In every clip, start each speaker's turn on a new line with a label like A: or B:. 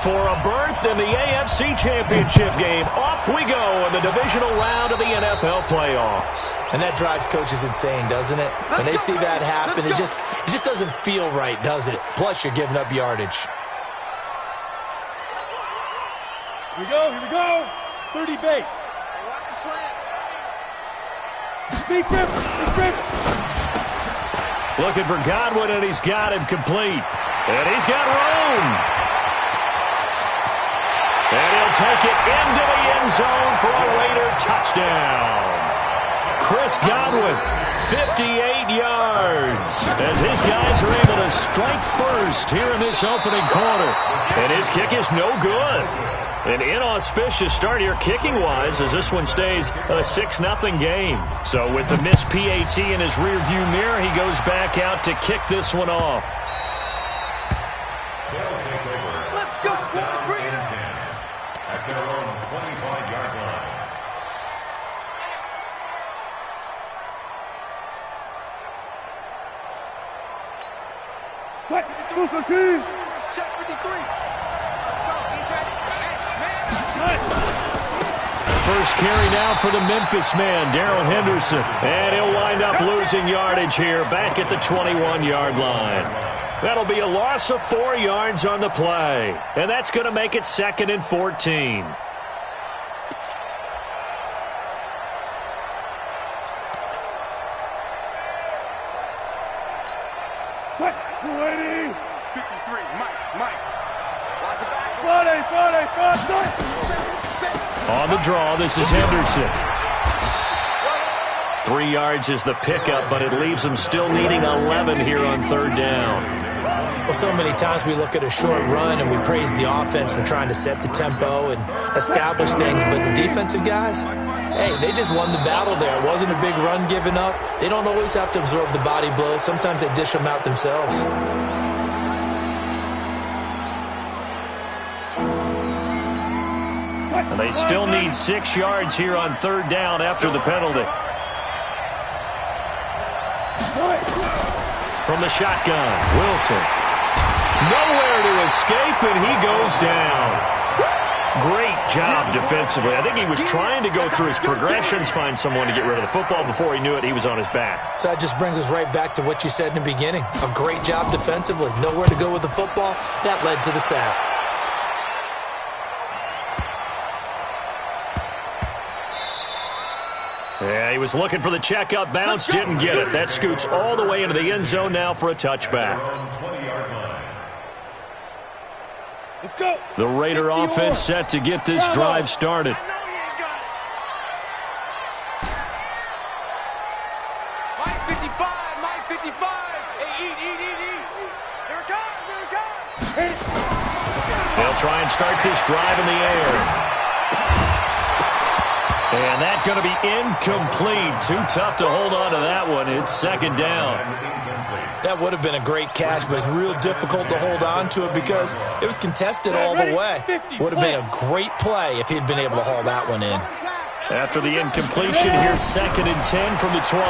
A: For a berth in the AFC Championship game, off we go in the divisional round of the NFL playoffs.
B: And that drives coaches insane, doesn't it? When they see that happen, it just doesn't feel right, does it? Plus, you're giving up yardage.
C: Here we go. 30 base.
D: Watch the slant.
C: Big rip.
A: Looking for Godwin, and he's got him complete. And he's got room. And he'll take it into the end zone for a Raider touchdown. Chris Godwin, 58 yards, as his guys are able to strike first here in this opening quarter. And his kick is no good. An inauspicious start here kicking-wise as this one stays a 6-0 game. So with the missed PAT in his rearview mirror, he goes back out to kick this one off.
D: Let's go, squad. Bring it up.
E: At their own 25-yard line.
C: What? Check
D: 53. Let's go, defense.
A: First carry now for the Memphis man, Darrell Henderson. And he'll wind up losing yardage here back at the 21-yard line. That'll be a loss of 4 yards on the play. And that's going to make it 2nd and 14.
C: What? 280.
D: 53. Mike. Watch the back.
C: Friday.
A: On the draw, this is Henderson. 3 yards is the pickup, but it leaves them still needing 11 here on 3rd down.
B: Well, so many times we look at a short run and we praise the offense for trying to set the tempo and establish things, but the defensive guys, hey, they just won the battle there. It wasn't a big run given up. They don't always have to absorb the body blows. Sometimes they dish them out themselves.
A: And they still need 6 yards here on 3rd down after the penalty. From the shotgun, Wilson. Nowhere to escape, and he goes down. Great job defensively. I think he was trying to go through his progressions, find someone to get rid of the football. Before he knew it, he was on his back.
B: So that just brings us right back to what you said in the beginning. A great job defensively. Nowhere to go with the football. That led to the sack.
A: Yeah, he was looking for the checkup bounce, didn't get it. That scoots all the way into the end zone now for a touchback.
C: Let's go.
A: The Raider offense set to get this drive started.
D: Mike 55. Hey, eat. Here it comes.
A: They'll try and start this drive in the air. And that's going to be incomplete. Too tough to hold on to that one. It's 2nd down.
B: That would have been a great catch, but it's real difficult to hold on to it because it was contested all the way. Would have been a great play if he'd been able to haul that one in.
A: After the incompletion, here's 2nd and 10 from the 20.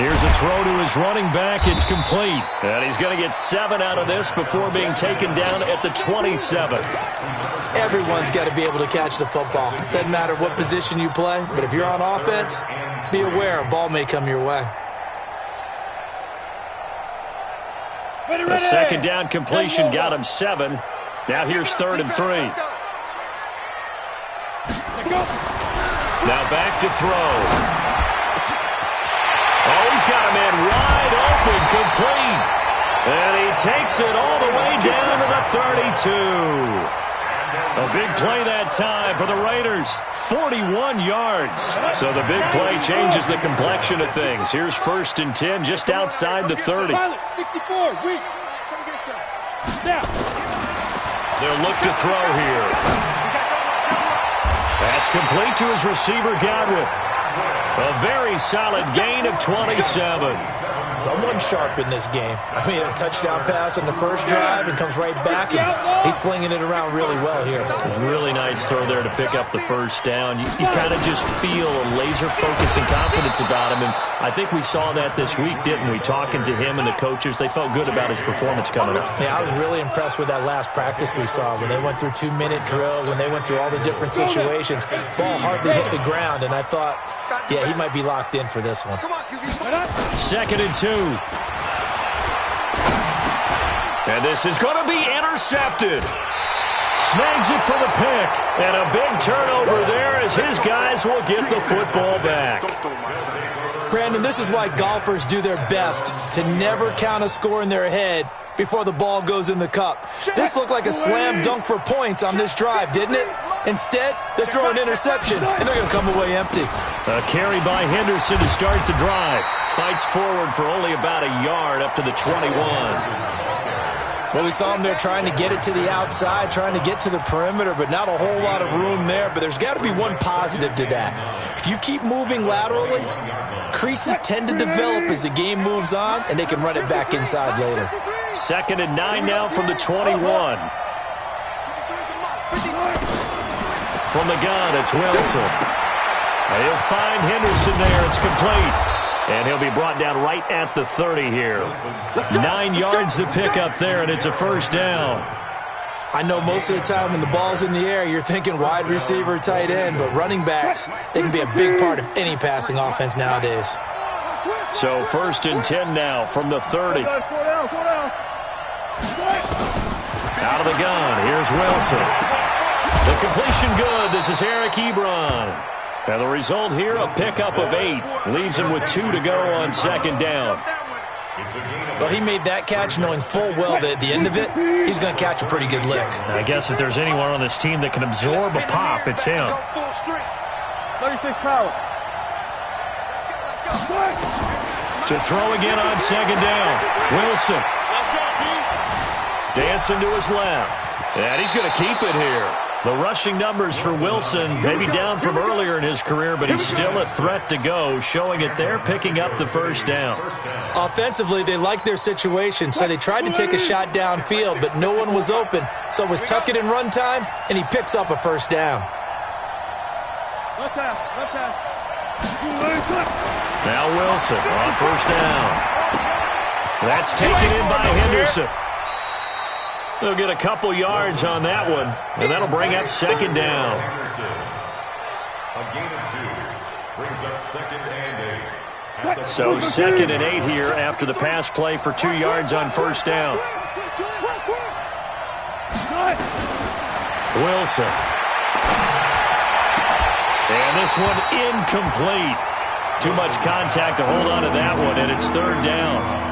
A: Here's a throw to his running back. It's complete. And he's going to get 7 out of this before being taken down at the 27.
B: Everyone's got to be able to catch the football. Doesn't matter what position you play, but if you're on offense, be aware a ball may come your way.
A: A 2nd down completion got him 7. Now here's 3rd and 3. Now back to throw. Oh, he's got a man wide open, complete. And he takes it all the way down to the 32. A big play that time for the Raiders. 41 yards. So the big play changes the complexion of things. Here's 1st and 10 just outside the 30.
C: 64, weak. Now.
A: They'll look to throw here. That's complete to his receiver, Godwin. A very solid gain of 27.
B: Someone sharp in this game. I mean, a touchdown pass on the first drive and comes right back, and he's flinging it around really well here.
A: A really nice throw there to pick up the first down. You kind of just feel a laser focus and confidence about him, and I think we saw that this week, didn't we? Talking to him and the coaches, they felt good about his performance coming up.
B: Yeah, I was really impressed with that last practice we saw when they went through 2-minute drills, when they went through all the different situations. Ball hardly hit the ground, and I thought, yeah, he might be locked in for this one.
A: 2nd and 2. And this is going to be intercepted. Snags it for the pick. And a big turnover there as his guys will get the football back.
B: Brandon, this is why golfers do their best to never count a score in their head before the ball goes in the cup. This looked like a slam dunk for points on this drive, didn't it? Instead, they're throwing interception, and they're going to come away empty.
A: A carry by Henderson to start the drive. Fights forward for only about a yard up to the 21.
B: Well, we saw him there trying to get it to the outside, trying to get to the perimeter, but not a whole lot of room there. But there's got to be one positive to that. If you keep moving laterally, creases tend to develop as the game moves on, and they can run it back inside later.
A: 2nd and 9 now from the 21. From the gun, it's Wilson. He'll find Henderson there. It's complete. And he'll be brought down right at the 30 here. 9 yards to pick up there, and it's a first down.
B: I know most of the time when the ball's in the air, you're thinking wide receiver, tight end, but running backs, they can be a big part of any passing offense nowadays.
A: So 1st and 10 now from the 30. Out of the gun, here's Wilson. The completion good. This is Eric Ebron. And the result here, a pickup of 8. Leaves him with 2 to go on 2nd down.
B: Well, he made that catch knowing full well that at the end of it, he's going to catch a pretty good lick.
A: I guess if there's anyone on this team that can absorb a pop, it's him.
C: 36 power.
A: To throw again on 2nd down. Wilson. Dancing to his left. And he's going to keep it here. The rushing numbers for Wilson, maybe down from earlier in his career, but he's still a threat to go, showing it there, picking up the first down.
B: Offensively, they liked their situation, so they tried to take a shot downfield, but no one was open. So it was tuck it in run time, and he picks up a first down.
C: Left pass.
A: Now Wilson on first down. That's taken in by Henderson. They'll get a couple yards on that one, and that'll bring up 2nd down.
E: A gain of 2 brings up 2nd and 8.
A: So 2nd and 8 here after the pass play for 2 yards on first down. Wilson. And this one incomplete. Too much contact to hold on to that one, and it's 3rd down.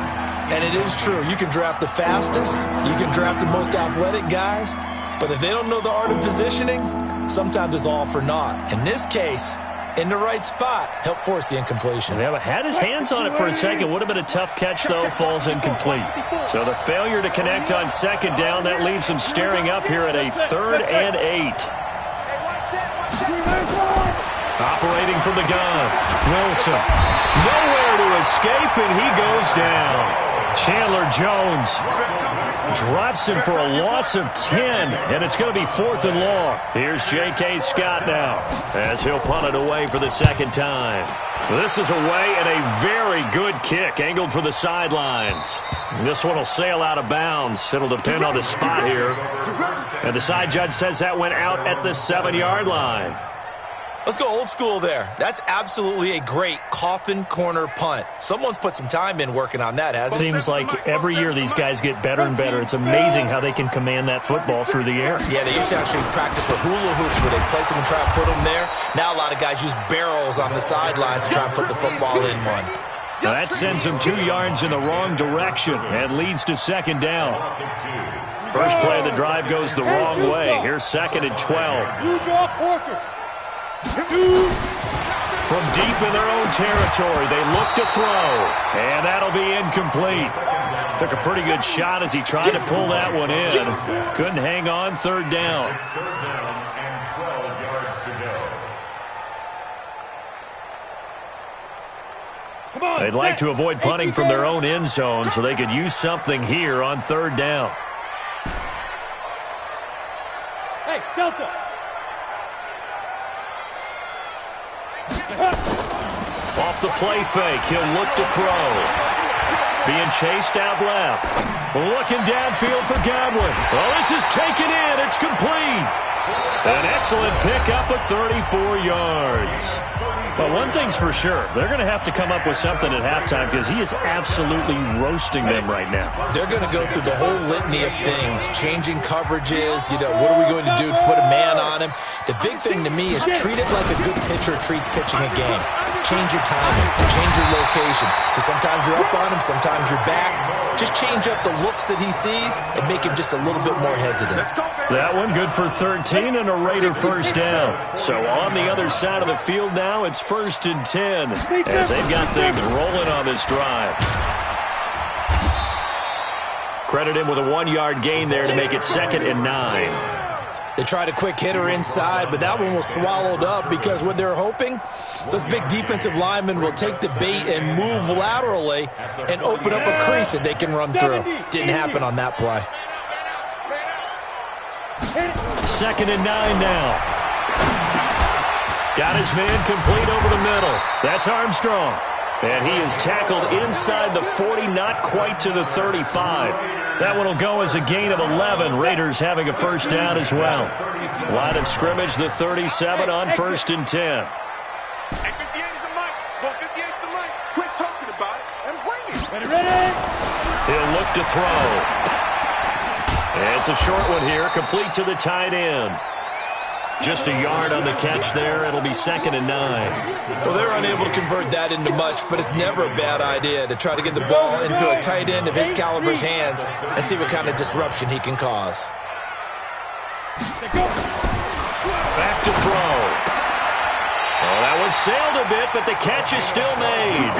B: And it is true. You can draft the fastest. You can draft the most athletic guys. But if they don't know the art of positioning, sometimes it's all for naught. In this case, in the right spot, helped force the incompletion.
A: Yeah, but had his hands on it for a second. Would have been a tough catch, though. Falls incomplete. So the failure to connect on 2nd down, that leaves him staring up here at a 3rd and 8. Operating from the gun. Wilson. Nowhere to escape, and he goes down. Chandler Jones drops him for a loss of 10, and it's going to be 4th and long. Here's J.K. Scott now as he'll punt it away for the 2nd time. This is away and a very good kick angled for the sidelines. This one will sail out of bounds. It'll depend on the spot here. And the side judge says that went out at the 7-yard line.
B: Let's go old school there. That's absolutely a great coffin corner punt. Someone's put some time in working on that, hasn't it?
A: Seems like every year these guys get better and better. It's amazing how they can command that football through the air.
B: Yeah, they used to actually practice with hula hoops where they place them and try to put them there. Now a lot of guys use barrels on the sidelines to try and put the football in one.
A: Now that sends him 2 yards in the wrong direction and leads to 2nd down. First play of the drive goes the wrong way. Here's 2nd and 12.
C: You draw Corker.
A: From deep in their own territory, they look to throw, and that'll be incomplete. Took a pretty good shot as he tried to pull that one in. Couldn't hang on. 3rd down.
E: 3rd down and 12 yards to go.
A: They'd like to avoid punting from their own end zone so they could use something here on third down.
C: Hey, Delta.
A: Off the play fake, he'll look to throw. Being chased out left. Looking downfield for Godwin. Well, this is taken in. It's complete. An excellent pickup of 34 yards. But one thing's for sure, they're going to have to come up with something at halftime because he is absolutely roasting them right now.
B: They're going to go through the whole litany of things, changing coverages, what are we going to do to put a man on him? The big thing to me is treat it like a good pitcher treats pitching a game. Change your timing, change your location. So sometimes you're up on him, sometimes you're back. Just change up the looks that he sees and make him just a little bit more hesitant.
A: That one good for 13 and a Raider first down. So on the other side of the field now, it's 1st and 10 as they've got things rolling on this drive. Credit him with a 1-yard gain there to make it 2nd and 9.
B: They tried a quick hitter inside, but that one was swallowed up because what they're hoping, those big defensive linemen will take the bait and move laterally and open up a crease that they can run through. Didn't happen on that play.
A: 2nd and 9 now. Got his man complete over the middle. That's Armstrong. And he is tackled inside the 40, not quite to the 35. That one will go as a gain of 11. Raiders having a first down as well. Line of scrimmage, the 37 on 1st and 10.
D: Hey, 58 is the mic. Go 58 is the mic. Quit talking about it and bring it.
C: Ready?
A: He'll look to throw. It's a short one here, complete to the tight end. Just a yard on the catch there. It'll be 2nd and 9.
B: Well, they're unable to convert that into much, but it's never a bad idea to try to get the ball into a tight end of his caliber's hands and see what kind of disruption he can cause.
A: Back to throw. Oh, that one sailed a bit, but the catch is still made.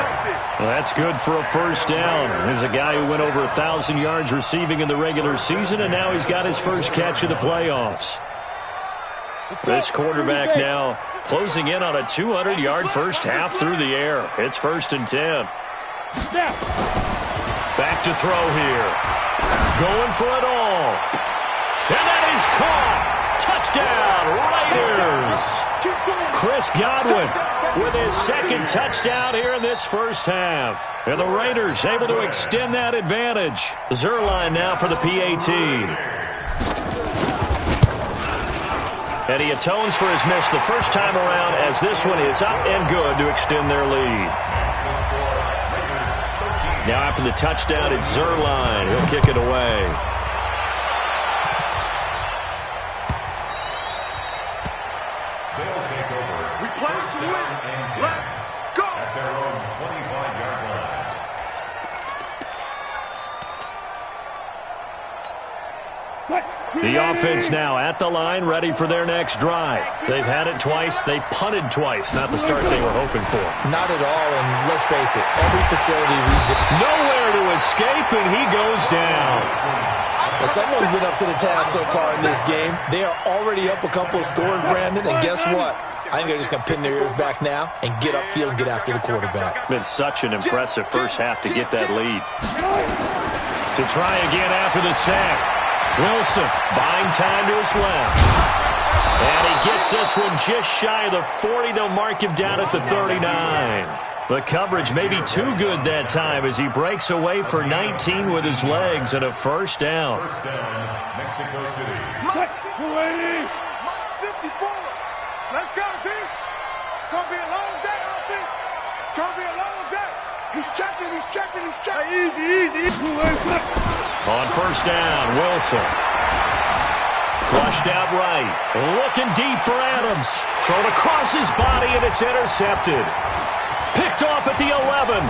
A: Well, that's good for a first down. There's a guy who went over 1,000 yards receiving in the regular season, and now he's got his first catch of the playoffs. This quarterback now closing in on a 200-yard first half through the air. It's 1st and 10. Back to throw here. Going for it all. And that is caught. Touchdown, Raiders. Chris Godwin with his 2nd touchdown here in this first half. And the Raiders able to extend that advantage. Zerline now for the PAT. And he atones for his miss the first time around as this one is up and good to extend their lead. Now after the touchdown, it's Zerline. He'll kick it away.
D: We play to win. Let's go.
E: At their own 25-yard line.
A: The offense now at the line, ready for their next drive. They've had it twice. They've punted twice. Not the start they were hoping for.
B: Not at all, and let's face it, every facility
A: nowhere to escape, and he goes down.
B: Well, someone's been up to the task so far in this game. They are already up a couple of scores, Brandon, and guess what? I think they're just going to pin their ears back now and get upfield and get after the quarterback.
A: Been such an impressive first half to get that lead. To try again after the sack. Wilson buying time to his left. And he gets this one just shy of the 40. They'll mark him down at the 39. The coverage may be too good that time as he breaks away for 19 with his legs and a first down.
E: First down, Mexico City.
D: Mike, 54. Let's go, team. It's going to be a long day, offense. It's going to be a long day. He's checking.
C: Easy.
A: On first down, Wilson. Flushed out right. Looking deep for Adams. Thrown across his body, and it's intercepted. Picked off at the 11.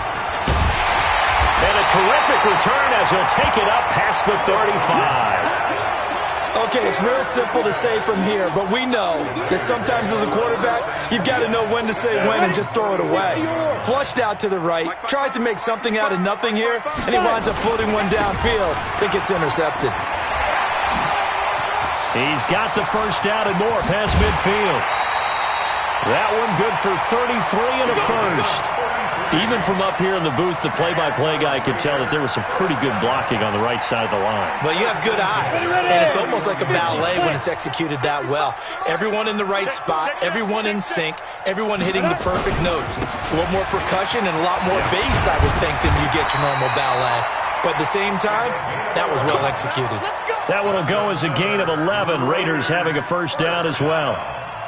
A: And a terrific return as he'll take it up past the 35.
B: Okay, it's real simple to say from here, but we know that sometimes as a quarterback, you've got to know when to say when and just throw it away. Flushed out to the right, tries to make something out of nothing here, and he winds up floating one downfield. I think it's intercepted.
A: He's got the first down and more past midfield. That one good for 33 and a first. Even from up here in the booth, the play-by-play guy could tell that there was some pretty good blocking on the right side of the line.
B: Well, you have good eyes, and it's almost like a ballet when it's executed that well. Everyone in the right spot, everyone in sync, everyone hitting the perfect notes. A little more percussion and a lot more bass, I would think, than you get your normal ballet. But at the same time, that was well executed.
A: That one will go as a gain of 11. Raiders having a first down as well.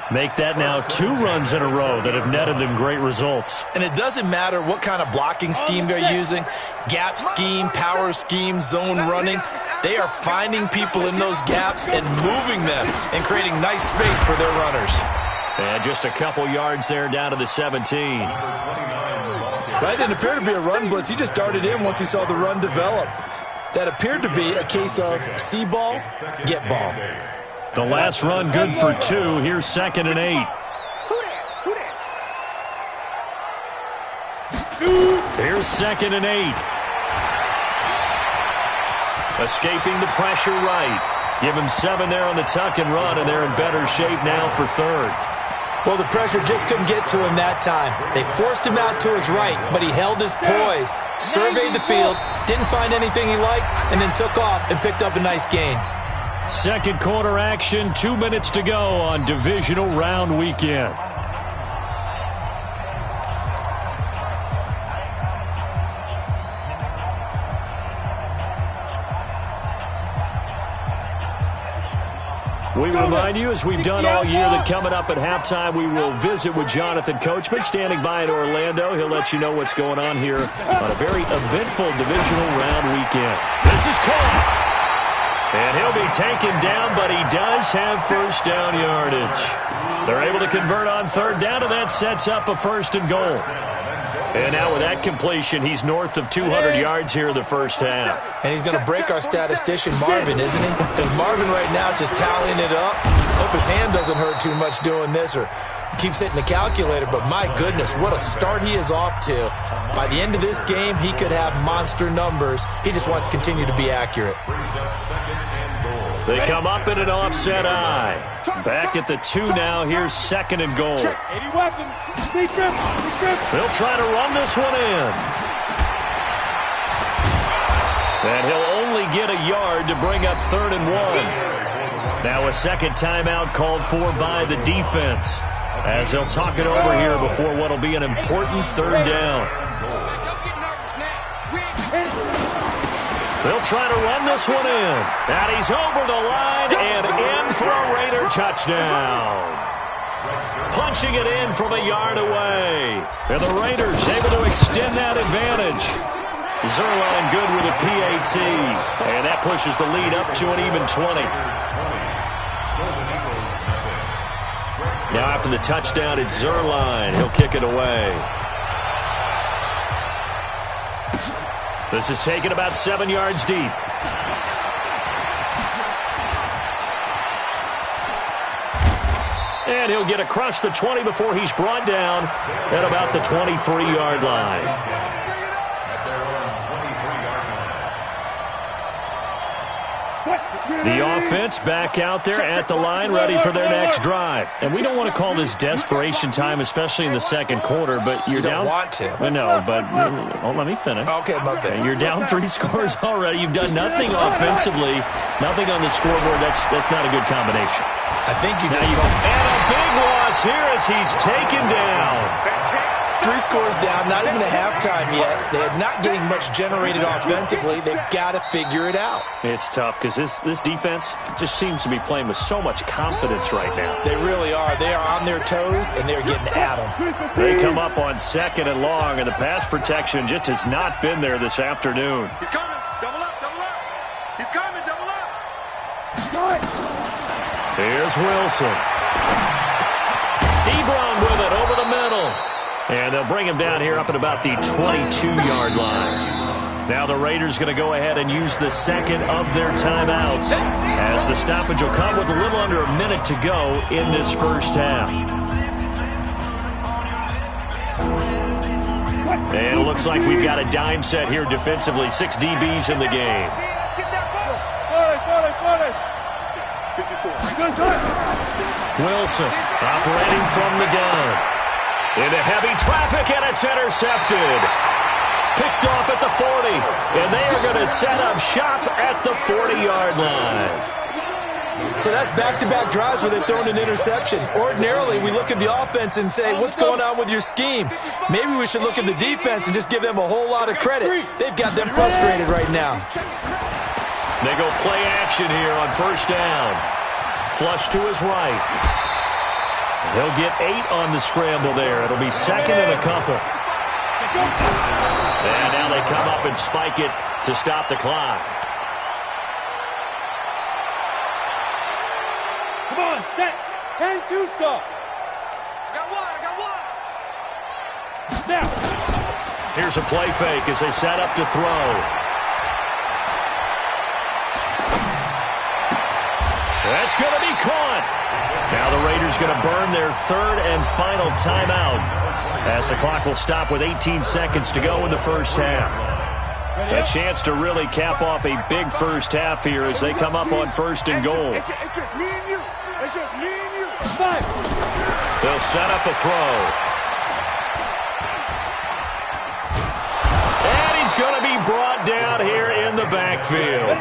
A: Make that now 2 runs in a row that have netted them great results.
B: And it doesn't matter what kind of blocking scheme they're using, gap scheme, power scheme, zone running. They are finding people in those gaps and moving them and creating nice space for their runners.
A: And just a couple yards there down to the 17.
B: That didn't appear to be a run blitz. He just darted in once he saw the run develop. That appeared to be a case of see ball, get ball.
A: The last run good for 2. Here's 2nd and 8. Here's 2nd and 8. Escaping the pressure right. Give him 7 there on the tuck and run, and they're in better shape now for 3rd.
B: Well, the pressure just couldn't get to him that time. They forced him out to his right, but he held his poise, surveyed the field, didn't find anything he liked, and then took off and picked up a nice gain.
A: Second quarter action, 2 minutes to go on Divisional Round Weekend. We remind you, as we've done all year, that coming up at halftime, we will visit with Jonathan Coachman, standing by in Orlando. He'll let you know what's going on here on a very eventful Divisional Round Weekend. This is caught. And he'll be taken down, but he does have first down yardage. They're able to convert on 3rd down, and that sets up a 1st and goal. And now with that completion, he's north of 200 yards here in the first half.
B: And he's going to break our statistician, Marvin, isn't he? Because Marvin right now is just tallying it up. Hope his hand doesn't hurt too much doing this, or keeps hitting the calculator, but my goodness, what a start he is off to. By the end of this game, he could have monster numbers. He just wants to continue to be accurate.
A: They come up in an offset eye. Back at the 2 now. Here's 2nd and goal. They'll try to run this one in. And he'll only get a yard to bring up 3rd and 1. Now a second timeout called for by the defense, as they'll talk it over here before what will be an important 3rd down. They'll try to run this one in. And he's over the line and in for a Raider touchdown. Punching it in from a yard away. And the Raiders able to extend that advantage. Zerline good with a PAT. And that pushes the lead up to an even 20. Now after the touchdown, it's Zerline. He'll kick it away. This is taken about 7 yards deep. And he'll get across the 20 before he's brought down at about the 23-yard line. The offense back out there at the line, ready for their next drive. And we don't want to call this desperation time, especially in the second quarter, but you're down.
B: You don't want to.
A: I know, but let me finish.
B: Okay, my bad.
A: You're down 3 scores already. You've done nothing offensively, nothing on the scoreboard. That's not a good combination.
B: I think you just
A: and a big loss here as he's taken down.
B: 3 scores down, not even a halftime yet. They are not getting much generated offensively. They've got to figure it out.
A: It's tough because this defense just seems to be playing with so much confidence right now.
B: They really are. They are on their toes, and they're getting at them.
A: They come up on 2nd and long, and the pass protection just has not been there this afternoon.
D: He's coming. Double up, double up. He's coming, double up.
A: Here's Wilson. Ebron with it over the middle. And they'll bring him down here up at about the 22-yard line. Now the Raiders going to go ahead and use the second of their timeouts, as the stoppage will come with a little under a minute to go in this first half. And it looks like we've got a dime set here defensively. 6 DBs in the game. Wilson operating from the gun. Into heavy traffic, and it's intercepted. Picked off at the 40, and they are going to set up shop at the 40-yard line.
B: So that's back-to-back drives where they've thrown an interception. Ordinarily, we look at the offense and say, what's going on with your scheme? Maybe we should look at the defense and just give them a whole lot of credit. They've got them frustrated right now.
A: They go play action here on first down. Flush to his right. He'll get 8 on the scramble there. It'll be second and a couple. And now they come up and spike it to stop the clock.
C: Come on, set. 10-2 stop.
D: I got one.
C: Now.
A: Here's a play fake as they set up to throw. That's going to be caught. Now the Raiders going to burn their third and final timeout as the clock will stop with 18 seconds to go in the first half. A chance to really cap off a big first half here as they come up on first and goal.
D: It's just me and you. It's just me and you.
A: They'll set up a throw. And he's going to be brought down here in the backfield.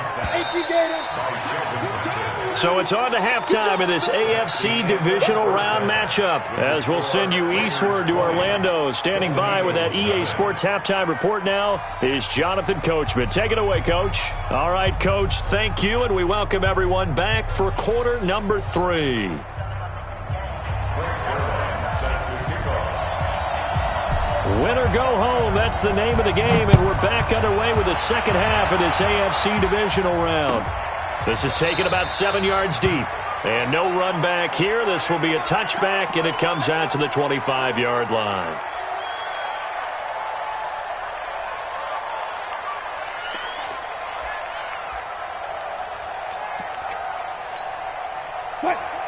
A: So it's on to halftime of this AFC Divisional Round matchup as we'll send you eastward to Orlando. Standing by with that EA Sports Halftime Report now is Jonathan Coachman. Take it away, Coach. All right, Coach, thank you, and we welcome everyone back for quarter number 3. Win or go home, that's the name of the game, and we're back underway with the second half of this AFC Divisional Round. This is taken about 7 yards deep. And no run back here. This will be a touchback, and it comes out to the 25-yard line.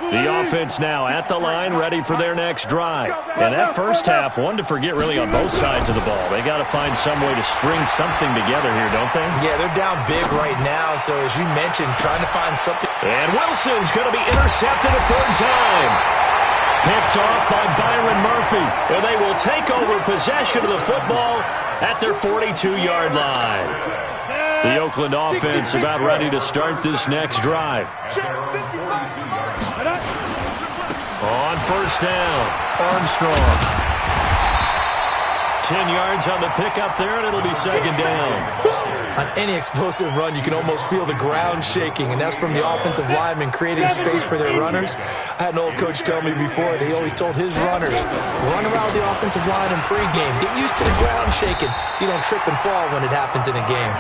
A: The offense now at the line, ready for their next drive. And that first half, one to forget really on both sides of the ball. They got to find some way to string something together here, don't they?
B: Yeah, they're down big right now, so as you mentioned, trying to find something.
A: And Wilson's going to be intercepted a third time. Picked off by Byron Murphy. And they will take over possession of the football at their 42-yard line. The Oakland offense about ready to start this next drive. On first down, Armstrong. 10 yards on the pickup there, and it'll be second down.
B: On any explosive run, you can almost feel the ground shaking, and that's from the offensive linemen creating space for their runners. I had an old coach tell me before that he always told his runners, run around the offensive line in pregame. Get used to the ground shaking so you don't trip and fall when it happens in a game.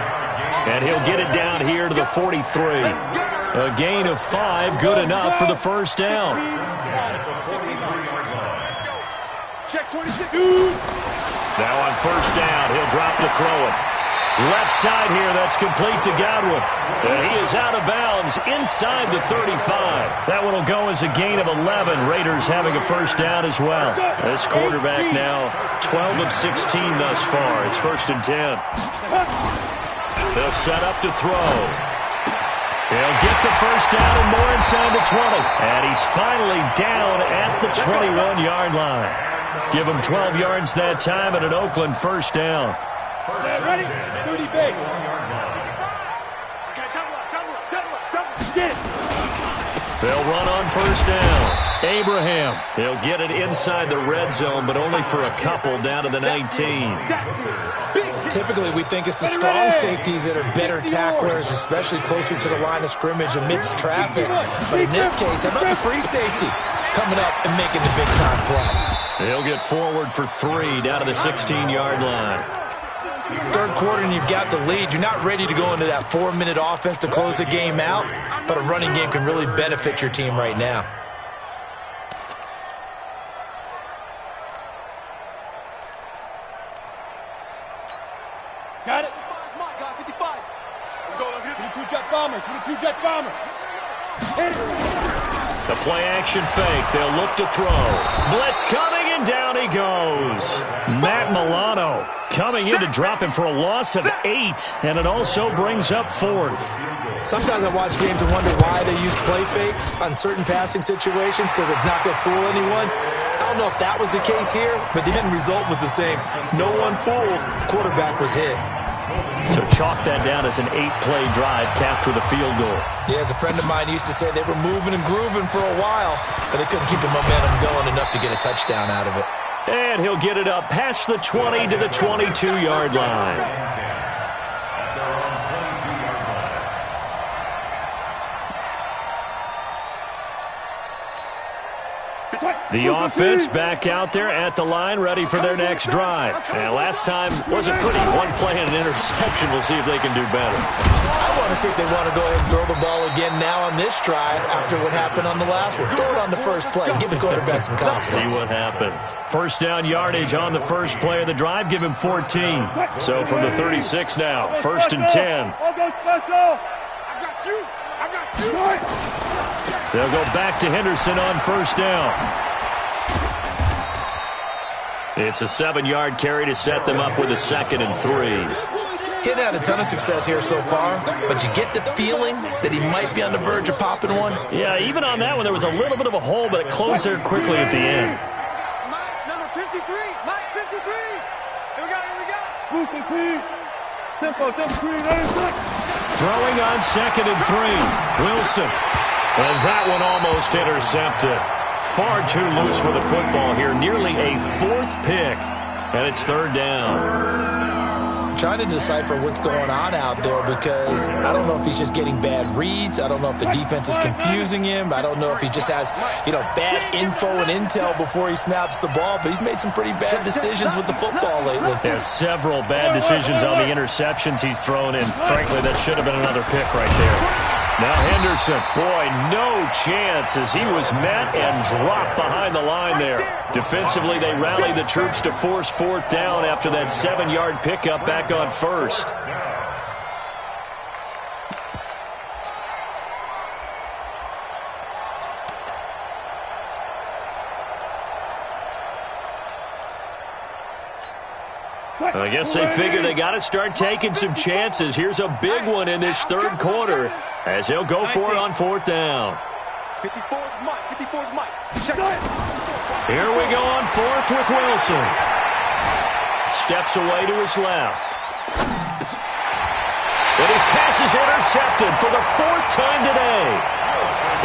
A: And he'll get it down here to the 43. A gain of 5, good enough for the first down.
D: Check 26.
A: Now on first down, he'll drop to throw it. Left side here, that's complete to Godwin. And he is out of bounds inside the 35. That one will go as a gain of 11. Raiders having a first down as well. This quarterback now 12 of 16 thus far. It's first and 10. They'll set up to throw. He'll get the first down and more inside the 20. And he's finally down at the 21-yard line. Give him 12 yards that time and an Oakland first down.
C: Ready? 30 base.
A: They'll run on first down. Abraham, he'll get it inside the red zone, but only for a couple down to the 19.
B: Typically, we think it's the strong safeties that are better tacklers, especially closer to the line of scrimmage amidst traffic. But in this case, how about the free safety coming up and making the big-time play?
A: He'll get forward for 3 down to the 16-yard line.
B: Third quarter and you've got the lead. You're not ready to go into that 4-minute offense to close the game out, but a running game can really benefit your team right now.
C: Got it?
D: 55. Let's go, let's get it.
C: 22 jet bombers, 22 jet bomber. Hit it.
A: The play action fake. They'll look to throw. Blitz coming, and down he goes. Matt Milano coming in to drop him for a loss of 8, and it also brings up 4th.
B: Sometimes I watch games and wonder why they use play fakes on certain passing situations because it's not going to fool anyone. don't know if that was the case here, but the end result was the same. No one fooled. The quarterback was hit.
A: So chalk that down as an 8-play drive capped with a field goal.
B: Yeah, as a friend of mine used to say, they were moving and grooving for a while, but they couldn't keep the momentum going enough to get a touchdown out of it.
A: And he'll get it up past the 20 to the 22-yard line. The offense back out there at the line, ready for their next drive. And last time wasn't pretty. One play and an interception. We'll see if they can do better.
B: I want to see if they want to go ahead and throw the ball again now on this drive after what happened on the last one. Throw it on the first play. Give the quarterback some confidence.
A: See what happens. First down yardage on the first play of the drive. Give him 14. So from the 36 now, first and 10. They'll go back to Henderson on first down. It's a 7-yard carry to set them up with a 2nd and 3.
B: He's had a ton of success here so far, but you get the feeling that he might be on the verge of popping one.
A: Yeah, even on that one, there was a little bit of a hole, but it closed there quickly at the end.
D: Number 53, Mike 53. Here we go. Tempo,
A: Throwing on 2nd and 3. Wilson. And that one almost intercepted. Far too loose with the football here. Nearly a 4th pick. And it's 3rd down.
B: Trying to decipher what's going on out there because I don't know if he's just getting bad reads. I don't know if the defense is confusing him. I don't know if he just has, bad info and intel before he snaps the ball. But he's made some pretty bad decisions with the football lately.
A: Yeah, several bad decisions on the interceptions he's thrown in. Frankly, that should have been another pick right there. Now Henderson, boy, no chance as he was met and dropped behind the line there. Defensively, they rallied the troops to force 4th down after that 7-yard pickup back on first. I guess they figure they got to start taking some chances. Here's a big one in this 3rd quarter as he'll go for it on 4th down.
D: 54's Mike.
A: Here we go on 4th with Wilson. Steps away to his left. And his pass is intercepted for the 4th time today.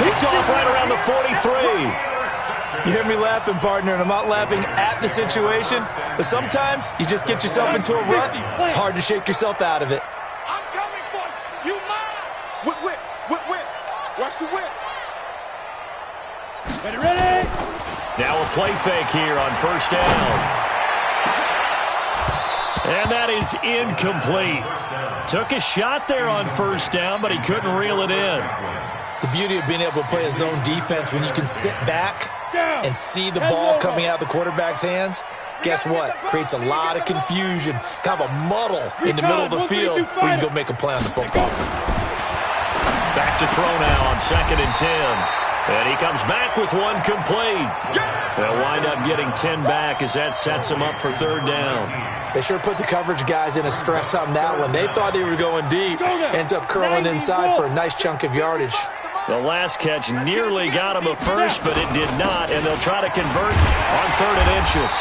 A: Picked off right around the 43.
B: You hear me laughing, partner, and I'm not laughing at the situation, but sometimes you just get yourself into a rut. It's hard to shake yourself out of it.
D: I'm coming for you. You mine. Whip. Watch the whip. Ready?
A: Now a play fake here on first down. And that is incomplete. Took a shot there on first down, but he couldn't reel it in.
B: The beauty of being able to play a zone defense when you can sit back and see the ball coming out of the quarterback's hands, guess what? Creates a lot of confusion, kind of a muddle in the middle of the field where you can go make a play on the football.
A: Back to throw now on 2nd and 10. And he comes back with one complete. They'll wind up getting 10 back as that sets him up for 3rd down.
B: They sure put the coverage guys in a stress on that one. They thought they were going deep. Ends up curling inside for a nice chunk of yardage.
A: The last catch nearly got him a first, but it did not, and they'll try to convert on 3rd and inches.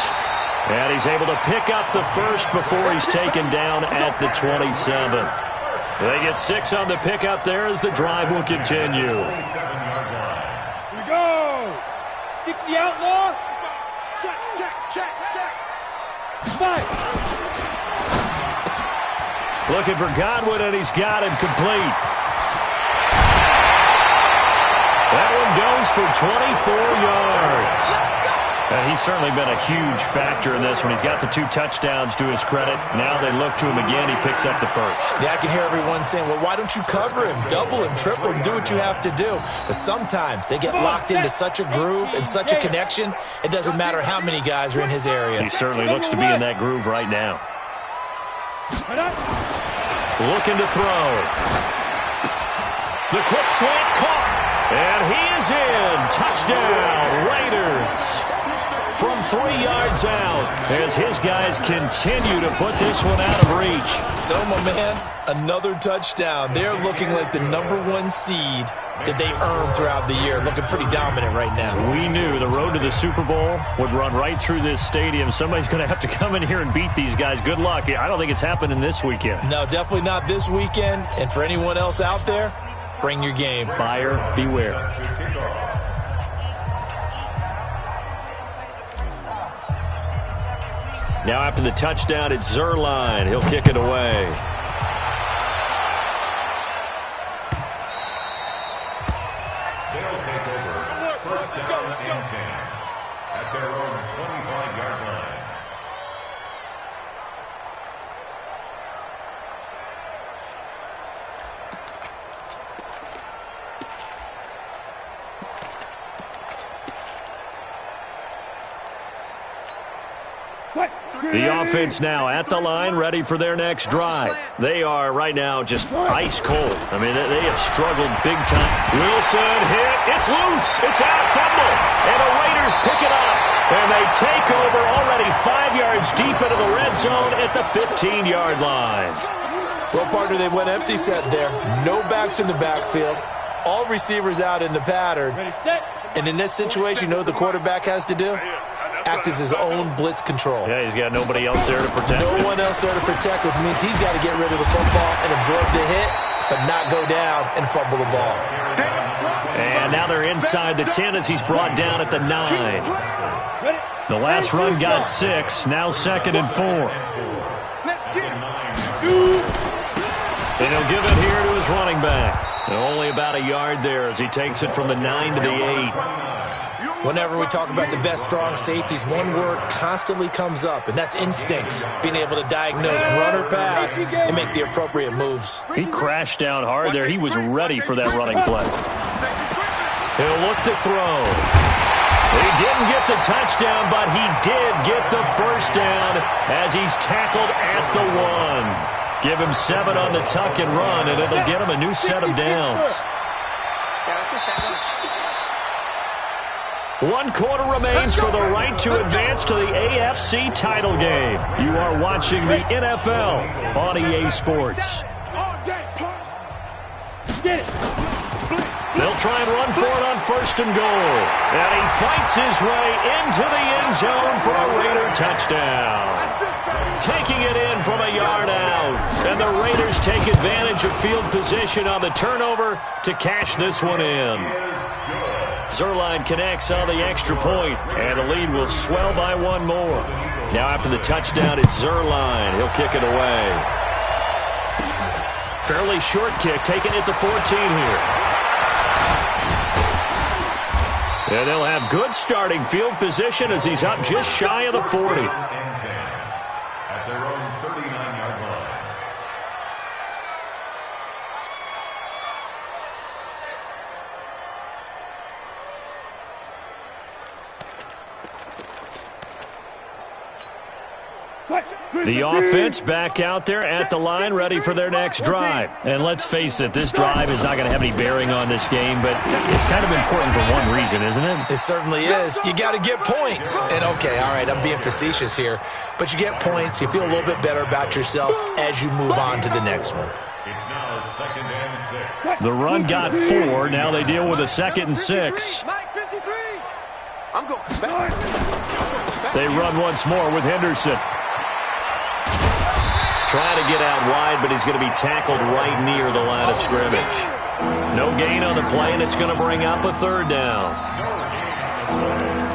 A: And he's able to pick up the first before he's taken down at the 27. They get 6 on the pickup there as the drive will continue.
C: Here we go. 60 outlaw.
D: Check.
C: Fight.
A: Looking for Godwin, and he's got him complete. That one goes for 24 yards. He's certainly been a huge factor in this one. He's got the 2 touchdowns to his credit. Now they look to him again. He picks up the first.
B: Yeah, I can hear everyone saying, well, why don't you cover him, double him, triple him, do what you have to do. But sometimes they get locked into such a groove and such a connection, it doesn't matter how many guys are in his area.
A: He certainly looks to be in that groove right now. Looking to throw. The quick slant caught. And he is in. Touchdown, Raiders. from 3 yards out as his guys continue to put this one out of reach.
B: So, my man, another touchdown. They're looking like the #1 seed that they earned throughout the year. Looking pretty dominant right now.
A: We knew the road to the Super Bowl would run right through this stadium. Somebody's going to have to come in here and beat these guys. Good luck. I don't think it's happening this weekend.
B: No, definitely not this weekend. And for anyone else out there, bring your game.
A: Buyer beware. Now after the touchdown, it's Zuerlein. He'll kick it away.
E: They'll take over. First down and 10 at their own 25-yard line.
A: The offense now at the line, ready for their next drive. They are right now just ice cold. I mean, they have struggled big time. Wilson hit. It's loose. It's out. Fumble. And the Raiders pick it up. And they take over already 5 yards deep into the red zone at the 15-yard line.
B: Well, partner, they went empty set there. No backs in the backfield. All receivers out in the pattern. And in this situation, you know what the quarterback has to do? Act as his own blitz control.
A: Yeah, he's got nobody else there to protect him.
B: No one else there to protect, which means he's got to get rid of the football and absorb the hit, but not go down and fumble the ball.
A: And now they're inside the 10 as he's brought down at the 9. The last run got 6. Now 2nd and 4. And he'll give it here to his running back. And only about a yard there as he takes it from the 9 to the 8.
B: Whenever we talk about the best strong safeties, one word constantly comes up, and that's instincts. Being able to diagnose run or pass and make the appropriate moves.
A: He crashed down hard there. He was ready for that running play. He'll look to throw. He didn't get the touchdown, but he did get the first down as he's tackled at the 1. Give him 7 on the tuck and run, and it'll get him a new set of downs. 1 quarter remains for the right to advance to the AFC title game. You are watching the NFL on EA Sports. They'll try and run for it on 1st and goal. And he fights his way into the end zone for a Raider touchdown. Taking it in from a yard out. And the Raiders take advantage of field position on the turnover to cash this one in. Zuerlein connects on the extra point, and the lead will swell by 1 more. Now after the touchdown, it's Zuerlein. He'll kick it away. Fairly short kick, taken at the 14 here. And they'll have good starting field position as he's up just shy of the 40.
E: At their own 39-yard line.
A: The offense back out there at the line, ready for their next drive. And let's face it, this drive is not going to have any bearing on this game, but it's kind of important for one reason, isn't it?
B: It certainly is. You got to get points. And, okay, all right, I'm being facetious here, but you get points, you feel a little bit better about yourself as you move on to the next one.
E: It's now 2nd and 6.
A: The run got 4. Now they deal with a 2nd and 6.
D: I'm going back.
A: They run once more with Henderson. Trying to get out wide, but he's going to be tackled right near the line of scrimmage. No gain on the play, and it's going to bring up a 3rd down.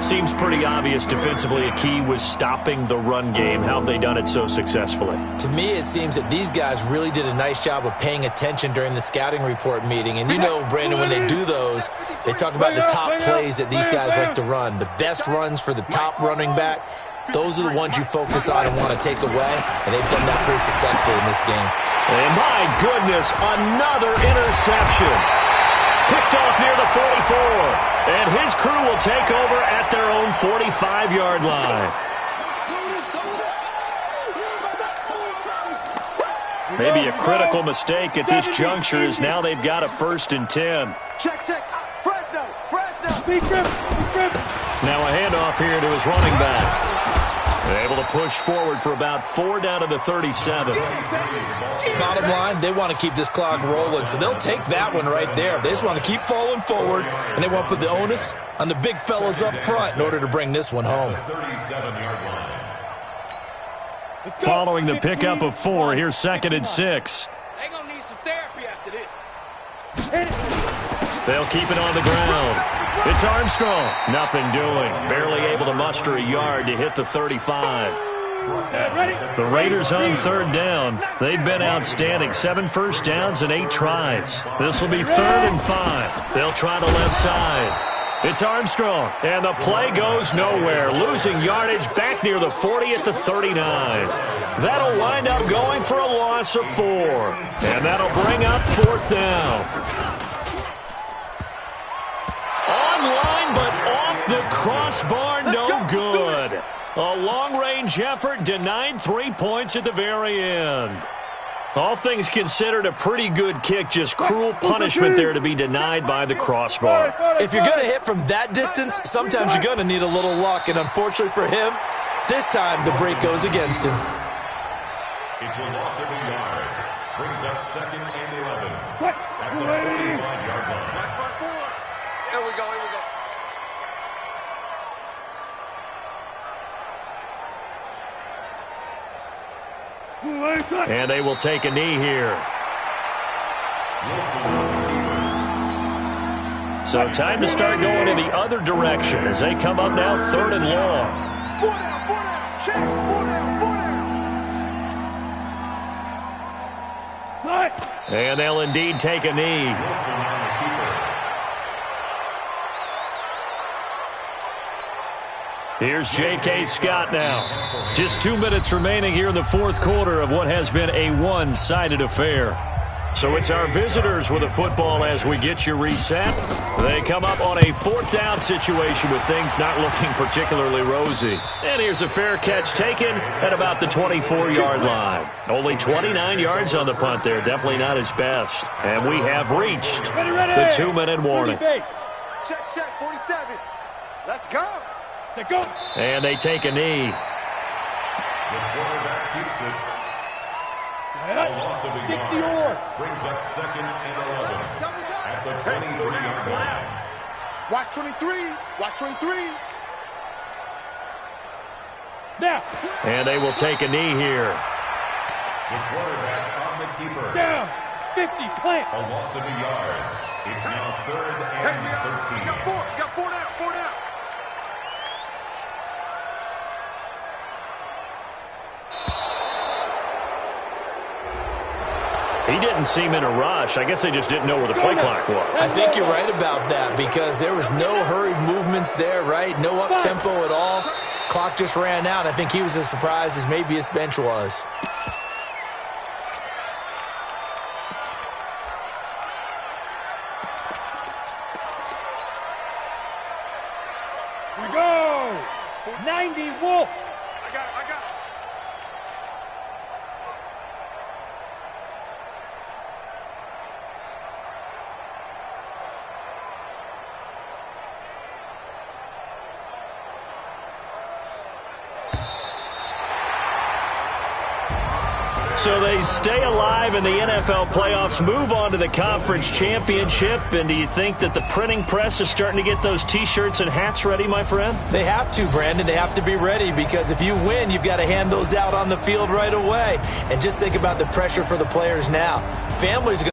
A: Seems pretty obvious defensively a key was stopping the run game. How have they done it so successfully?
B: To me, it seems that these guys really did a nice job of paying attention during the scouting report meeting. And you know, Brandon, when they do those, they talk about the top plays that these guys like to run. The best runs for the top running back. Those are the ones you focus on and want to take away, and they've done that pretty successfully in this game.
A: And my goodness, another interception. Picked off near the 44, and his crew will take over at their own 45-yard line. Maybe a critical mistake at this juncture is now they've got a 1st and 10.
C: Check. Fresno. Be grip.
A: Now a handoff here to his running back. Able to push forward for about 4 down to the 37.
B: Bottom line, they want to keep this clock rolling, so they'll take that one right there. They just want to keep falling forward, and they want to put the onus on the big fellas up front in order to bring this one home.
A: Following the pickup of 4, here's 2nd and 6.
C: They're going to need some therapy after this.
A: They'll keep it on the ground. It's Armstrong. Nothing doing. Barely able to muster a yard to hit the 35. The Raiders on 3rd down. They've been outstanding. 7 first downs and 8 tries. This will be 3rd and 5. They'll try the left side. It's Armstrong, and the play goes nowhere. Losing yardage back near the 40 at the 39. That'll wind up going for a loss of 4. And that'll bring up 4th down. Online, but off the crossbar, no good. A long-range effort denied 3 points at the very end. All things considered, a pretty good kick, just cruel punishment there to be denied by the crossbar.
B: If you're going to hit from that distance, sometimes you're going to need a little luck, and unfortunately for him, this time the break goes against him.
E: It's a loss of a yard. Brings up 2nd and 11. At the 45-yard line.
D: Here we go, here we go.
A: And they will take a knee here. So time to start going in the other direction as they come up now 3rd and long.
D: 4 down, check, 4 down, 4 down.
A: And they'll indeed take a knee. Here's J.K. Scott now. Just 2 minutes remaining here in the 4th quarter of what has been a one-sided affair. So it's our visitors with the football as we get you reset. They come up on a 4th down situation with things not looking particularly rosy. And here's a fair catch taken at about the 24-yard line. Only 29 yards on the punt there. Definitely not his best. And we have reached the 2-minute warning.
D: Check, 47. Let's go.
C: Go.
A: And they take a knee.
E: The quarterback keeps it. A loss of a yard. Brings up 2nd and 11. At the 23-yard line.
D: Watch 23. Watch 23.
C: Now.
A: And they will take a knee here.
E: The quarterback on the keeper.
C: Down. 50. Plant.
E: A loss of a yard. It's now 3rd and 13.
D: Got 4 down, 4 down.
A: He didn't seem in a rush. I guess they just didn't know where the play clock was.
B: I think you're right about that because there was no hurried movements there, right? No up-tempo at all. Clock just ran out. I think he was as surprised as maybe his bench was.
C: We go. 90 Wolf.
D: I got it.
A: So they stay alive in the NFL playoffs, move on to the conference championship. And do you think that the printing press is starting to get those T-shirts and hats ready, my friend?
B: They have to, Brandon. They have to be ready because if you win, you've got to hand those out on the field right away. And just think about the pressure for the players now. Families